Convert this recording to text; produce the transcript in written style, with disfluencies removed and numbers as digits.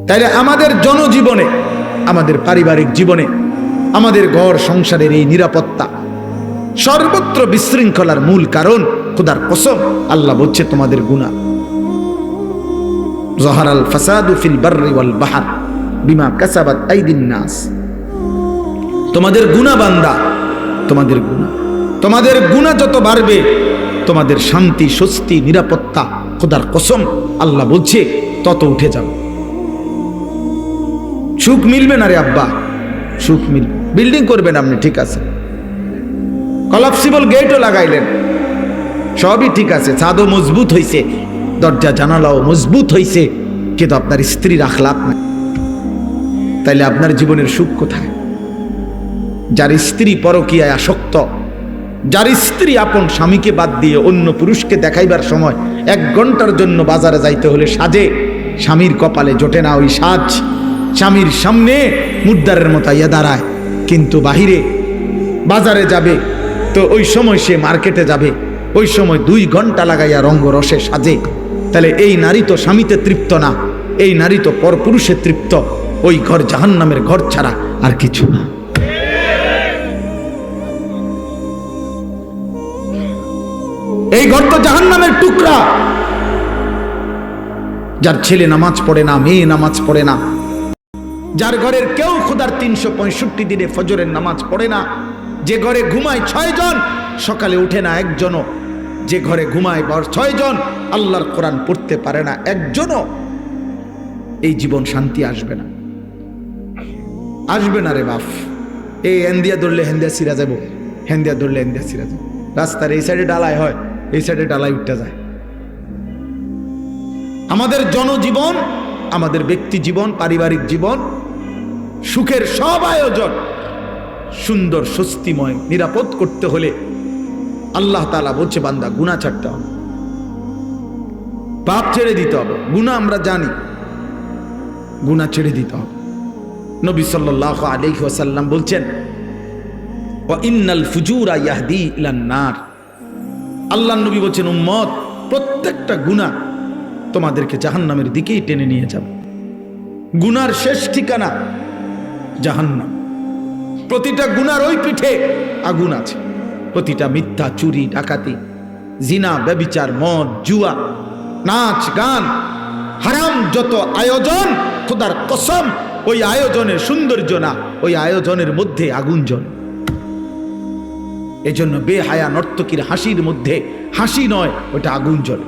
তাইলে আমাদের জনজীবনে, আমাদের পারিবারিক জীবনে, আমাদের ঘর সংসারের এই নিরাপত্তা সর্বত্র বিশৃঙ্খলার মূল কারণ খোদার কসম আল্লাহ বলছে তোমাদের গুনাহ। যাহারাল ফাসাদু ফিল বাররি ওয়াল বাহর বিমা কাসাবাত আইদিন নাস। তোমাদের গুনাহ বান্দা, তোমাদের গুনাহ যত বাড়বে তোমাদের শান্তি, স্বস্তি, নিরাপত্তা খোদার কসম আল্লাহ বলছে তত উঠে যাবে। সুখ মিলবে না রে আব্বা, সুখ মিলবে। বিল্ডিং করবেন আপনি, ঠিক আছে, কলাপসিবল গেটও লাগাইলেন, সবই ঠিক আছে, ছাদও মজবুত হইছে, দরজা জানালাও মজবুত হইছে, কিন্তু আপনার স্ত্রীর আখলাক নাই। তাইলে আপনার জীবনের সুখ কোথায়? যার স্ত্রী পরকীয়ায় আসক্ত, যার স্ত্রী আপন স্বামীকে বাদ দিয়ে অন্য পুরুষকে দেখাইবার সময় 1 ঘন্টার জন্য বাজারে যাইতে হলে সাজে, স্বামীর কপালে জোটে না ওই সাজ, স্বামীর সামনে মুদ্দারের মতো ইয়া দাঁড়ায়, কিন্তু বাহিরে বাজারে যাবে তো ওই সময় সে মার্কেটে যাবে, ওই সময় 2 ঘন্টা লাগাইয়া রঙ্গরসে সাজে। তাহলে এই নারী তো স্বামীতে তৃপ্ত না, এই নারী তো পরপুরুষে তৃপ্ত। ওই ঘর জাহান্নামের ঘর ছাড়া আর কিছু না। এই ঘর তো জাহান্নামের টুকরা। যার ছেলে নামাজ পড়ে না, মেয়ে নামাজ পড়ে না, যার ঘরের কেউ খোদার 365 দিনে ফজরের নামাজ পড়ে না, যে ঘরে ঘুমায় 6 জন সকালে উঠে না একজনও, যে ঘরে ঘুমায় 6 জন আল্লাহর কোরআন পড়তে পারে না একজনও, এই জীবন শান্তি আসবে না, আসবে না রে বাপ। এই হেন্দিয়া ধরলে হেন্দিয়া সিরা যাব, হেন্দিয়া ধরলে হেন্দিয়া সিরা যাব। রাস্তার এই সাইডে ডালাই হয়, এই সাইডে ডালাই উঠতে যায়। আমাদের জনজীবন, আমাদের ব্যক্তি জীবন, পারিবারিক জীবন, সুখের সব আয়োজন সুন্দর, স্বস্তিময়, নিরাপদ করতে হলে আল্লাহ তাআলা বলছে বান্দা গুনাহ ছাড়তে হবে, পাপ ছেড়ে দিতে হবে। গুনাহ আমরা জানি, গুনাহ ছেড়ে দিতে হবে। নবী সাল্লাল্লাহু আলাইহি ওয়াসাল্লাম বলছেন ওয়া ইন্নাল ফুজুরা ইয়াহদি ইলান নার। আল্লাহর নবী বলছেন উম্মত, প্রত্যেকটা গুনাহ তোমাদেরকে জাহান্নামের দিকেই টেনে নিয়ে যাবে। গুনার শেষ ঠিকানা জাহান্নাম। প্রতিটা গুনার ওই পিঠে আগুন আছে। প্রতিটা মিথ্যা, চুরি, ডাকাতি, জিনা, ব্যভিচার, মদ, জুয়া, নাচ, গান, হারাম যত আয়োজন, খোদার কসম ওই আয়োজনের সৌন্দর্য না, ওই আয়োজনের মধ্যে আগুন জ্বলে। এজন্য বেহায়া নর্তকীর হাসির মধ্যে হাসি নয়, ওটা আগুন জ্বলে।